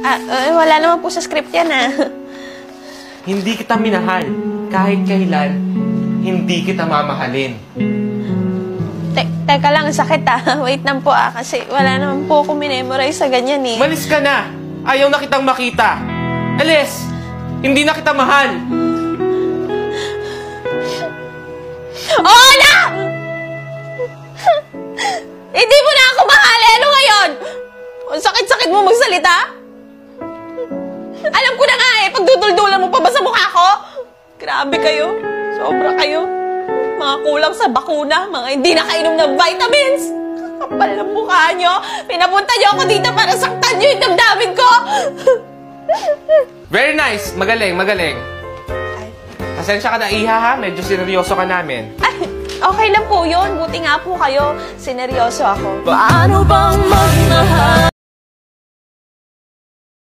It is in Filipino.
Wala naman po sa script yan, Hindi kita minahal. Kahit kailan, hindi kita mamahalin. Teka lang, sakit Wait lang po kasi wala naman po ako minemorize sa ganyan Malis ka na! Ayaw na kitang makita! Alis! Hindi na kita mahal! Oo na! Hindi mo na ako mahal! Ano ngayon? Ang sakit-sakit mo magsalita? Alam ko na nga pagduduldulan mo pa ba sa mukha ko? Grabe kayo. Sobra kayo. Mga kulang sa bakuna, mga hindi nakainom ng vitamins. Kakapal ng mukha nyo. Pinapunta nyo ako dito para saktan nyo yung damdamin ko. Very nice! Magaling, magaling. Pasensya ka na, Iha, ha? Medyo sineryoso ka namin. Ay, okay lang po yun. Buti nga po kayo. Sineryoso ako. Paano bang magmahal?